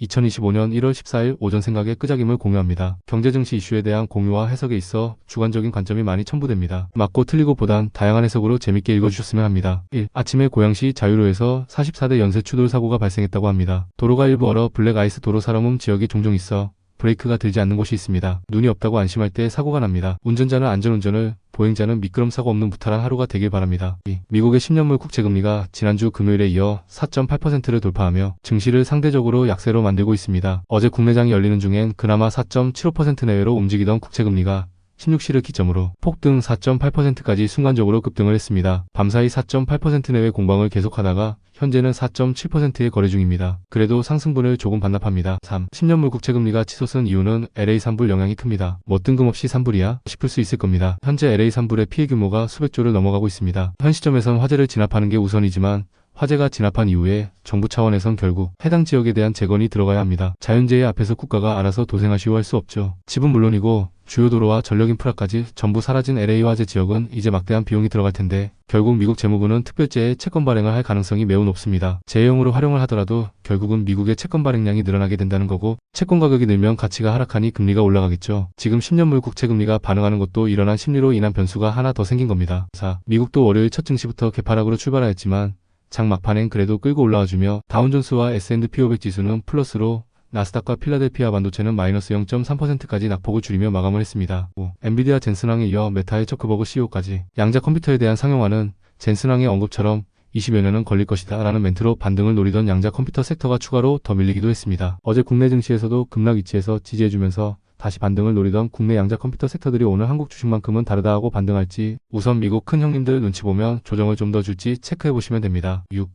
2025년 1월 14일 오전 생각의 끄적임을 공유합니다. 경제증시 이슈에 대한 공유와 해석에 있어 주관적인 관점이 많이 첨부됩니다. 맞고 틀리고 보단 다양한 해석으로 재밌게 읽어주셨으면 합니다. 1. 아침에 고양시 자유로에서 44대 연쇄 추돌 사고가 발생했다고 합니다. 도로가 일부 얼어 블랙 아이스 도로 살아움 지역이 종종 있어 브레이크가 들지 않는 곳이 있습니다. 눈이 없다고 안심할 때 사고가 납니다. 운전자는 안전운전을, 보행자는 미끄럼 사고 없는 무탈한 하루가 되길 바랍니다. 2. 미국의 10년물 국채금리가 지난주 금요일에 이어 4.8%를 돌파하며 증시를 상대적으로 약세로 만들고 있습니다. 어제 국내장이 열리는 중엔 그나마 4.75% 내외로 움직이던 국채금리가 16시를 기점으로 폭등 4.8%까지 순간적으로 급등을 했습니다. 밤사이 4.8% 내외 공방을 계속하다가 현재는 4.7%의 거래 중입니다. 그래도 상승분을 조금 반납합니다. 3. 10년물 국채금리가 치솟은 이유는 LA 산불 영향이 큽니다. 뭐 뜬금없이 산불이야? 싶을 수 있을 겁니다. 현재 LA 산불의 피해 규모가 수백조를 넘어가고 있습니다. 현 시점에선 화재를 진압하는 게 우선이지만 화재가 진압한 이후에 정부 차원에선 결국 해당 지역에 대한 재건이 들어가야 합니다. 자연재해 앞에서 국가가 알아서 도생하시오 할 수 없죠. 집은 물론이고 주요 도로와 전력 인프라까지 전부 사라진 LA 화재 지역은 이제 막대한 비용이 들어갈 텐데 결국 미국 재무부는 특별재해 채권 발행을 할 가능성이 매우 높습니다. 재해용으로 활용을 하더라도 결국은 미국의 채권 발행량이 늘어나게 된다는 거고 채권 가격이 늘면 가치가 하락하니 금리가 올라가겠죠. 지금 10년물 국채금리가 반응하는 것도 일어난 심리로 인한 변수가 하나 더 생긴 겁니다. 4. 미국도 월요일 첫 증시부터 개파락으로 출발하였지만 장 막판엔 그래도 끌고 올라와주며 다운존스와 S&P 500 지수는 플러스로 나스닥과 필라델피아 반도체는 마이너스 0.3%까지 낙폭을 줄이며 마감을 했습니다. 5. 엔비디아 젠슨왕에 이어 메타의 처크버그 CEO까지 양자 컴퓨터에 대한 상용화는 젠슨왕의 언급처럼 20여 년은 걸릴 것이다 라는 멘트로 반등을 노리던 양자 컴퓨터 섹터가 추가로 더 밀리기도 했습니다. 어제 국내 증시에서도 급락 위치에서 지지해주면서 다시 반등을 노리던 국내 양자 컴퓨터 섹터들이 오늘 한국 주식만큼은 다르다 하고 반등할지 우선 미국 큰 형님들 눈치 보면 조정을 좀 더 줄지 체크해보시면 됩니다. 6.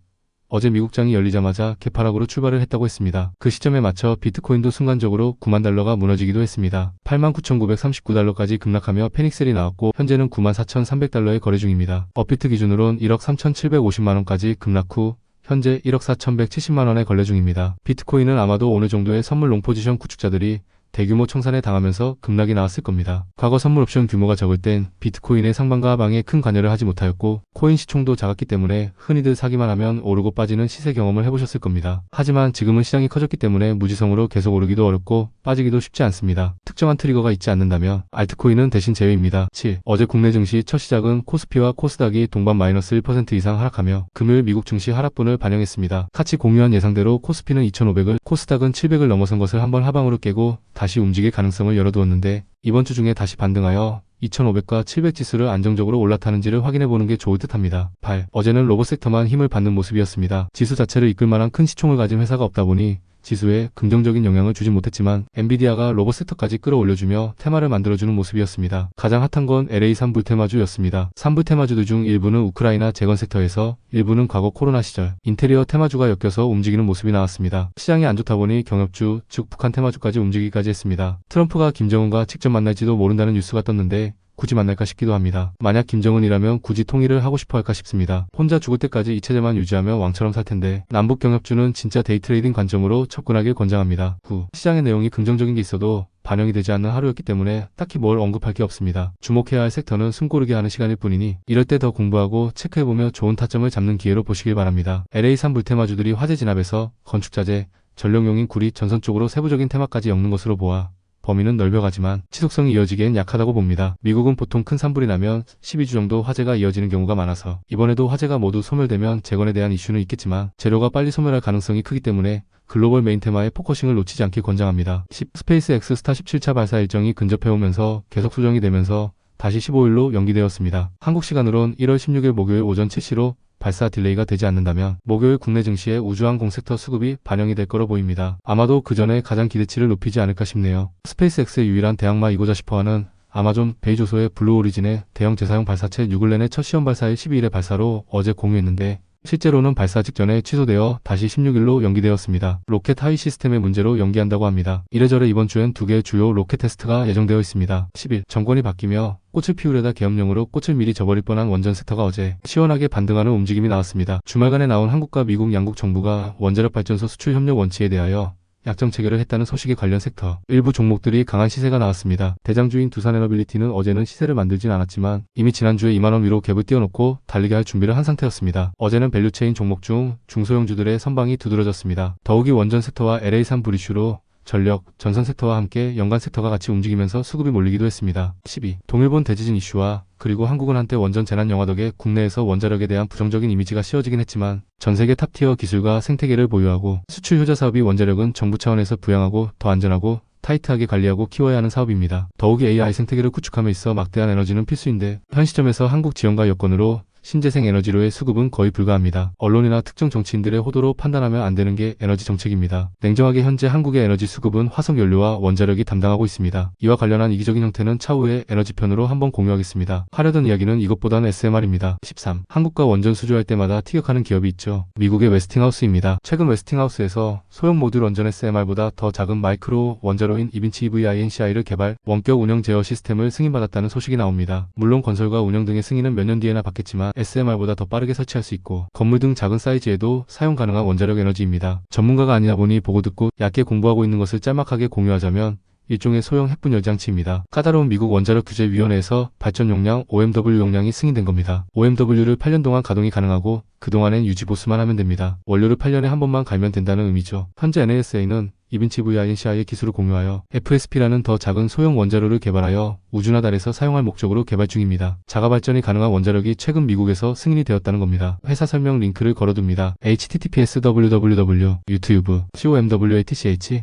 어제 미국장이 열리자마자 개파락으로 출발을 했다고 했습니다. 그 시점에 맞춰 비트코인도 순간적으로 9만 달러가 무너지기도 했습니다. 89,939달러까지 급락하며 패닉셀이 나왔고 현재는 94,300달러에 거래 중입니다. 업비트 기준으론 1억 3,750만원까지 급락 후 현재 1억 4,170만원에 거래 중입니다. 비트코인은 아마도 어느 정도의 선물 롱포지션 구축자들이 대규모 청산에 당하면서 급락이 나왔을 겁니다. 과거 선물 옵션 규모가 적을 땐 비트코인의 상방과 하방에 큰 관여를 하지 못하였고 코인 시총도 작았기 때문에 흔히들 사기만 하면 오르고 빠지는 시세 경험을 해보셨을 겁니다. 하지만 지금은 시장이 커졌기 때문에 무지성으로 계속 오르기도 어렵고 빠지기도 쉽지 않습니다. 특정한 트리거가 있지 않는다면 알트코인은 대신 제외입니다. 7. 어제 국내 증시 첫 시작은 코스피와 코스닥이 동반 마이너스 1% 이상 하락하며 금요일 미국 증시 하락분을 반영했습니다. 같이 공유한 예상대로 코스피는 2,500을 코스닥은 700을 넘어선 것을 한번 하방으로 깨고 다시 움직일 가능성을 열어두었는데 이번 주 중에 다시 반등하여 2500과 700 지수를 안정적으로 올라타는지를 확인해보는 게 좋을 듯합니다. 8. 어제는 로봇 섹터만 힘을 받는 모습이었습니다. 지수 자체를 이끌 만한 큰 시총을 가진 회사가 없다 보니 지수에 긍정적인 영향을 주진 못했지만 엔비디아가 로봇 섹터까지 끌어올려주며 테마를 만들어주는 모습이었습니다. 가장 핫한 건 LA 산불 테마주였습니다. 산불 테마주들 중 일부는 우크라이나 재건 섹터에서 일부는 과거 코로나 시절 인테리어 테마주가 엮여서 움직이는 모습이 나왔습니다. 시장이 안 좋다 보니 경협주, 즉 북한 테마주까지 움직이기까지 했습니다. 트럼프가 김정은과 직접 만날지도 모른다는 뉴스가 떴는데 굳이 만날까 싶기도 합니다. 만약 김정은이라면 굳이 통일을 하고 싶어 할까 싶습니다. 혼자 죽을 때까지 이 체제만 유지하며 왕처럼 살 텐데 남북 경협주는 진짜 데이트레이딩 관점으로 접근하길 권장합니다. 9. 시장의 내용이 긍정적인 게 있어도 반영이 되지 않는 하루였기 때문에 딱히 뭘 언급할 게 없습니다. 주목해야 할 섹터는 숨 고르게 하는 시간일 뿐이니 이럴 때 더 공부하고 체크해보며 좋은 타점을 잡는 기회로 보시길 바랍니다. LA 산불 테마주들이 화재 진압에서 건축자재, 전력용인 구리, 전선 쪽으로 세부적인 테마까지 엮는 것으로 보아 범위는 넓혀가지만 지속성이 이어지기엔 약하다고 봅니다. 미국은 보통 큰 산불이 나면 12주 정도 화재가 이어지는 경우가 많아서 이번에도 화재가 모두 소멸되면 재건에 대한 이슈는 있겠지만 재료가 빨리 소멸할 가능성이 크기 때문에 글로벌 메인 테마의 포커싱을 놓치지 않길 권장합니다. 10. 스페이스 X 스타 17차 발사 일정이 근접해오면서 계속 수정이 되면서 다시 15일로 연기되었습니다. 한국 시간으론 1월 16일 목요일 오전 7시로 발사 딜레이가 되지 않는다면 목요일 국내 증시의 우주항공 섹터 수급이 반영이 될 거로 보입니다. 아마도 그 전에 가장 기대치를 높이지 않을까 싶네요. 스페이스X의 유일한 대항마이고자 싶어하는 아마존 베이조소의 블루 오리진의 대형 재사용 발사체 뉴글렌의 첫 시험 발사일 12일의 발사로 어제 공유했는데 실제로는 발사 직전에 취소되어 다시 16일로 연기되었습니다. 로켓 하위 시스템의 문제로 연기한다고 합니다. 이래저래 이번 주엔 두 개의 주요 로켓 테스트가 예정되어 있습니다. 10일 정권이 바뀌며 꽃을 피우려다 계엄령으로 꽃을 미리 져버릴 뻔한 원전 섹터가 어제 시원하게 반등하는 움직임이 나왔습니다. 주말간에 나온 한국과 미국 양국 정부가 원자력 발전소 수출 협력 원칙에 대하여 약점 체결을 했다는 소식에 관련 섹터 일부 종목들이 강한 시세가 나왔습니다. 대장주인 두산에너빌리티는 어제는 시세를 만들진 않았지만 이미 지난주에 2만원 위로 갭을 띄워놓고 달리게 할 준비를 한 상태였습니다. 어제는 밸류체인 종목 중 중소형주들의 선방이 두드러졌습니다. 더욱이 원전 섹터와 LA3 브리슈로 전력, 전선 섹터와 함께 연간 섹터가 같이 움직이면서 수급이 몰리기도 했습니다. 12. 동일본 대지진 이슈와 그리고 한국은 한때 원전 재난 영화 덕에 국내에서 원자력에 대한 부정적인 이미지가 씌워지긴 했지만 전세계 탑티어 기술과 생태계를 보유하고 수출 효자 사업이 원자력은 정부 차원에서 부양하고 더 안전하고 타이트하게 관리하고 키워야 하는 사업입니다. 더욱이 AI 생태계를 구축함에 있어 막대한 에너지는 필수인데 현 시점에서 한국 지원과 여건으로 신재생 에너지로의 수급은 거의 불가합니다. 언론이나 특정 정치인들의 호도로 판단하면 안 되는 게 에너지 정책입니다. 냉정하게 현재 한국의 에너지 수급은 화석연료와 원자력이 담당하고 있습니다. 이와 관련한 이기적인 형태는 차후에 에너지 편으로 한번 공유하겠습니다. 하려던 이야기는 이것보다는 SMR입니다. 13. 한국과 원전 수주할 때마다 티격하는 기업이 있죠. 미국의 웨스팅하우스입니다. 최근 웨스팅하우스에서 소형 모듈 원전 SMR보다 더 작은 마이크로 원자로인 2인치 EVINCI를 개발, 원격 운영 제어 시스템을 승인받았다는 소식이 나옵니다. 물론 건설과 운영 등의 승인은 몇 년 뒤에나 받겠지만 SMR보다 더 빠르게 설치할 수 있고 건물 등 작은 사이즈에도 사용 가능한 원자력 에너지입니다. 전문가가 아니다 보니 보고 듣고 얕게 공부하고 있는 것을 짤막하게 공유하자면 일종의 소형 핵분 열장치입니다. 까다로운 미국 원자력 규제위원회에서 발전 용량 OMW 용량이 승인된 겁니다. OMW를 8년 동안 가동이 가능하고 그동안엔 유지 보수만 하면 됩니다. 원료를 8년에 한 번만 갈면 된다는 의미죠. 현재 NASA는 2인치 VINCI의 기술을 공유하여 FSP라는 더 작은 소형 원자로를 개발하여 우주나 달에서 사용할 목적으로 개발 중입니다. 자가 발전이 가능한 원자력이 최근 미국에서 승인이 되었다는 겁니다. 회사 설명 링크를 걸어둡니다. https://www 유튜브 comwatch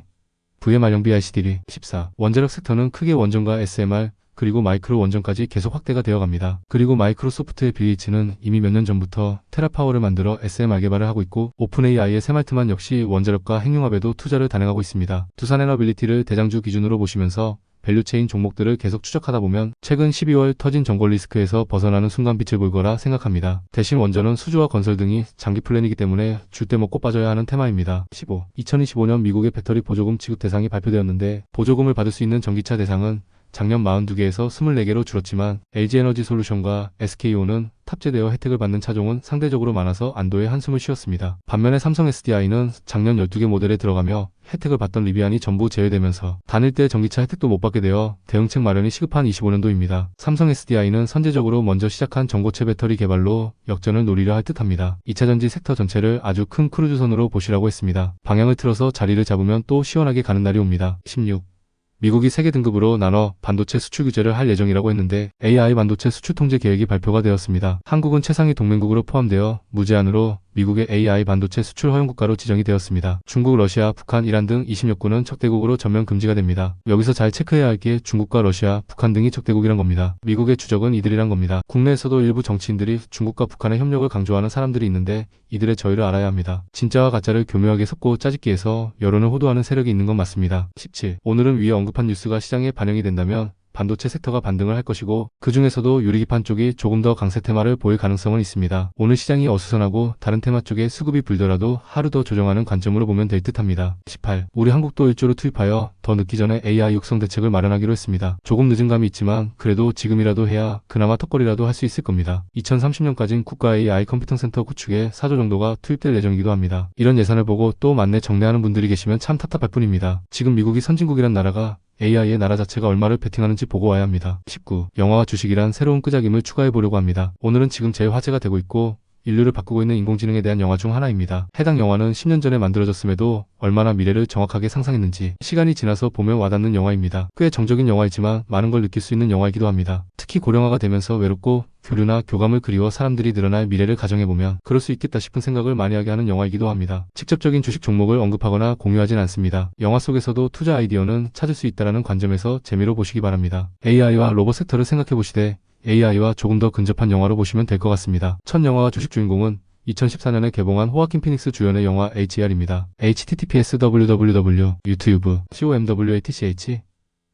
VMR용BICD리 14. 원자력 섹터는 크게 원전과 SMR 그리고 마이크로 원전까지 계속 확대가 되어갑니다. 그리고 마이크로소프트의 빌 게이츠는 이미 몇 년 전부터 테라파워를 만들어 SMR 개발을 하고 있고 오픈AI의 샘알트만 역시 원자력과 핵융합에도 투자를 단행하고 있습니다. 두산에너빌리티를 대장주 기준으로 보시면서 밸류체인 종목들을 계속 추적하다 보면 최근 12월 터진 정골 리스크에서 벗어나는 순간 빛을 볼 거라 생각합니다. 대신 원전은 수주와 건설 등이 장기 플랜이기 때문에 줄 때 먹고 빠져야 하는 테마입니다. 15. 2025년 미국의 배터리 보조금 지급 대상이 발표되었는데 보조금을 받을 수 있는 전기차 대상은 작년 42개에서 24개로 줄었지만 LG에너지솔루션과 SK온은 탑재되어 혜택을 받는 차종은 상대적으로 많아서 안도의 한숨을 쉬었습니다. 반면에 삼성 SDI는 작년 12개 모델에 들어가며 혜택을 받던 리비안이 전부 제외되면서 단일대 전기차 혜택도 못 받게 되어 대응책 마련이 시급한 25년도입니다. 삼성 SDI는 선제적으로 먼저 시작한 전고체 배터리 개발로 역전을 노리려 할 듯합니다. 2차전지 섹터 전체를 아주 큰 크루즈선으로 보시라고 했습니다. 방향을 틀어서 자리를 잡으면 또 시원하게 가는 날이 옵니다. 16. 미국이 세계 등급으로 나눠 반도체 수출 규제를 할 예정이라고 했는데 AI 반도체 수출 통제 계획이 발표가 되었습니다. 한국은 최상위 동맹국으로 포함되어 무제한으로 미국의 AI 반도체 수출 허용 국가로 지정이 되었습니다. 중국, 러시아, 북한, 이란 등 20여국은 적대국으로 전면 금지가 됩니다. 여기서 잘 체크해야 할 게 중국과 러시아, 북한 등이 적대국이란 겁니다. 미국의 주적은 이들이란 겁니다. 국내에서도 일부 정치인들이 중국과 북한의 협력을 강조하는 사람들이 있는데 이들의 저희를 알아야 합니다. 진짜와 가짜를 교묘하게 섞고 짜집기해서 여론을 호도하는 세력이 있는 건 맞습니다. 17. 오늘은 위에 언급한 뉴스가 시장에 반영이 된다면 반도체 섹터가 반등을 할 것이고 그 중에서도 유리기판 쪽이 조금 더 강세 테마를 보일 가능성은 있습니다. 오늘 시장이 어수선하고 다른 테마 쪽에 수급이 불더라도 하루 더 조정하는 관점으로 보면 될 듯합니다. 18. 우리 한국도 1조를 투입하여 더 늦기 전에 AI 육성 대책을 마련하기로 했습니다. 조금 늦은 감이 있지만 그래도 지금이라도 해야 그나마 턱걸이라도 할 수 있을 겁니다. 2030년까지는 국가 AI 컴퓨팅 센터 구축에 4조 정도가 투입될 예정이기도 합니다. 이런 예산을 보고 또 만내 정리하는 분들이 계시면 참 답답할 뿐입니다. 지금 미국이 선진국이란 나라가 AI의 나라 자체가 얼마를 베팅하는지 보고 와야 합니다. 19. 영화와 주식이란 새로운 끄적임을 추가해보려고 합니다. 오늘은 지금 제일 화제가 되고 있고 인류를 바꾸고 있는 인공지능에 대한 영화 중 하나입니다. 해당 영화는 10년 전에 만들어졌음에도 얼마나 미래를 정확하게 상상했는지 시간이 지나서 보면 와닿는 영화입니다. 꽤 정적인 영화이지만 많은 걸 느낄 수 있는 영화이기도 합니다. 특히 고령화가 되면서 외롭고 교류나 교감을 그리워 사람들이 늘어날 미래를 가정해보면 그럴 수 있겠다 싶은 생각을 많이 하게 하는 영화이기도 합니다. 직접적인 주식 종목을 언급하거나 공유하진 않습니다. 영화 속에서도 투자 아이디어는 찾을 수 있다는 관점에서 재미로 보시기 바랍니다. AI와 로봇 섹터를 생각해보시되 AI와 조금 더 근접한 영화로 보시면 될 것 같습니다. 첫 영화와 주식 주인공은 2014년에 개봉한 호아킨 피닉스 주연의 영화 HER입니다. https://www 유튜브 comwatch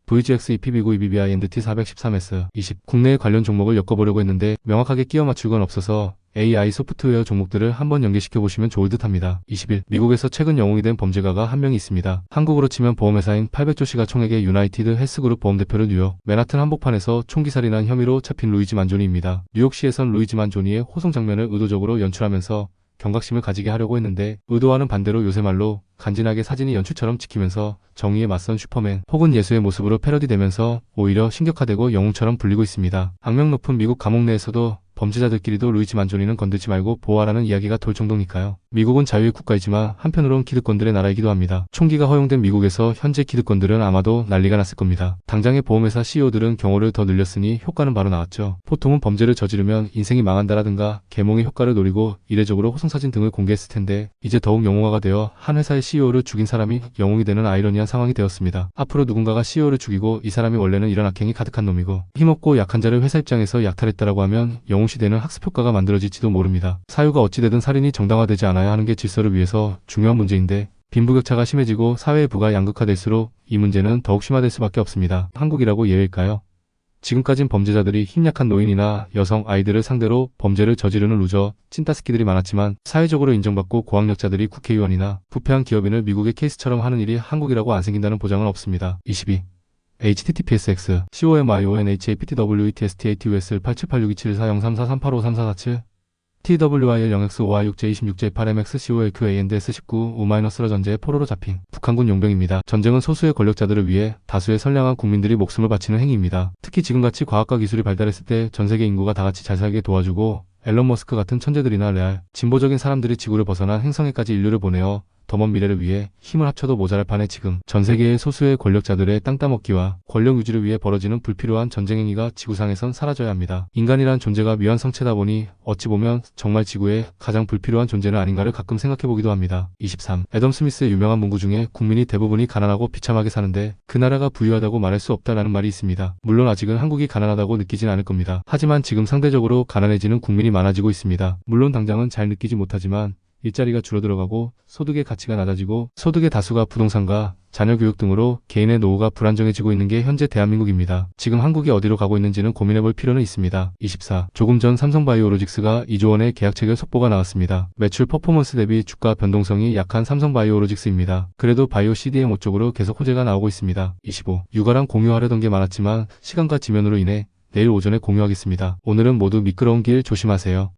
VGX EPB9 EBBI NDT 413S 20 국내의 관련 종목을 엮어보려고 했는데 명확하게 끼워 맞출 건 없어서 AI 소프트웨어 종목들을 한번 연계시켜보시면 좋을 듯합니다. 21. 미국에서 최근 영웅이 된 범죄가가 한 명이 있습니다. 한국으로 치면 보험회사인 800조 시가총액의 유나이티드 헬스그룹 보험대표를 뉴욕, 맨하튼 한복판에서 총기살인한 혐의로 잡힌 루이지 만조니입니다. 뉴욕시에선 루이지 만조니의 호송 장면을 의도적으로 연출하면서 경각심을 가지게 하려고 했는데 의도와는 반대로 요새 말로 간지나게 사진이 연출처럼 찍히면서 정의에 맞선 슈퍼맨 혹은 예수의 모습으로 패러디되면서 오히려 신격화되고 영웅처럼 불리고 있습니다. 악명 높은 미국 감옥 내에서도 범죄자들끼리도 루이지 만조리는 건들지 말고 보호하라는 이야기가 돌 정도니까요. 미국은 자유의 국가이지만 한편으론 기득권들의 나라이기도 합니다. 총기가 허용된 미국에서 현재 기득권들은 아마도 난리가 났을 겁니다. 당장의 보험회사 CEO들은 경호를 더 늘렸으니 효과는 바로 나왔죠. 보통은 범죄를 저지르면 인생이 망한다라든가 계몽의 효과를 노리고 이례적으로 호송사진 등을 공개했을 텐데 이제 더욱 영웅화가 되어 한 회사의 CEO를 죽인 사람이 영웅이 되는 아이러니한 상황이 되었습니다. 앞으로 누군가가 CEO를 죽이고 이 사람이 원래는 이런 악행이 가득한 놈이고 힘없고 약한 자를 회사 입장에서 약탈했다라고 하면 영웅시되는 학습효과가 만들어질지도 모릅니다. 사유가 어찌되든 살인이 정당화되지 않아야 하는 게 질서를 위해서 중요한 문제인데 빈부격차가 심해지고 사회의 부가 양극화될수록 이 문제는 더욱 심화될 수밖에 없습니다. 한국이라고 예외일까요? 지금까진 범죄자들이 힘약한 노인이나 여성, 아이들을 상대로 범죄를 저지르는 루저, 찐따스키들이 많았지만 사회적으로 인정받고 고학력자들이 국회의원이나 부패한 기업인을 미국의 케이스처럼 하는 일이 한국이라고 안 생긴다는 보장은 없습니다. 22. https:// COMIONHAPTWETSTATUS 878627140343853447 TWIL0X526J8MX COLQANDS19 5-러 전제의 포로로 잡힌 북한군 용병입니다. 전쟁은 소수의 권력자들을 위해 다수의 선량한 국민들이 목숨을 바치는 행위입니다. 특히 지금같이 과학과 기술이 발달했을 때 전세계 인구가 다같이 잘 살게 도와주고 앨런 머스크 같은 천재들이나 레알, 진보적인 사람들이 지구를 벗어난 행성에까지 인류를 보내어 더 먼 미래를 위해 힘을 합쳐도 모자랄 판에 지금 전 세계의 소수의 권력자들의 땅 따먹기와 권력 유지를 위해 벌어지는 불필요한 전쟁 행위가 지구상에선 사라져야 합니다. 인간이란 존재가 미완 성체다 보니 어찌 보면 정말 지구에 가장 불필요한 존재는 아닌가를 가끔 생각해보기도 합니다. 23. 애덤 스미스의 유명한 문구 중에 국민이 대부분이 가난하고 비참하게 사는데 그 나라가 부유하다고 말할 수 없다라는 말이 있습니다. 물론 아직은 한국이 가난하다고 느끼진 않을 겁니다. 하지만 지금 상대적으로 가난해지는 국민이 많아지고 있습니다. 물론 당장은 잘 느끼지 못하지만 일자리가 줄어들어가고 소득의 가치가 낮아지고 소득의 다수가 부동산과 자녀 교육 등으로 개인의 노후가 불안정해지고 있는 게 현재 대한민국입니다. 지금 한국이 어디로 가고 있는지는 고민해볼 필요는 있습니다. 24. 조금 전 삼성바이오로직스가 2조 원의 계약 체결 속보가 나왔습니다. 매출 퍼포먼스 대비 주가 변동성이 약한 삼성바이오로직스입니다. 그래도 바이오 CDMO 쪽으로 계속 호재가 나오고 있습니다. 25. 육아랑 공유하려던 게 많았지만 시간과 지면으로 인해 내일 오전에 공유하겠습니다. 오늘은 모두 미끄러운 길 조심하세요.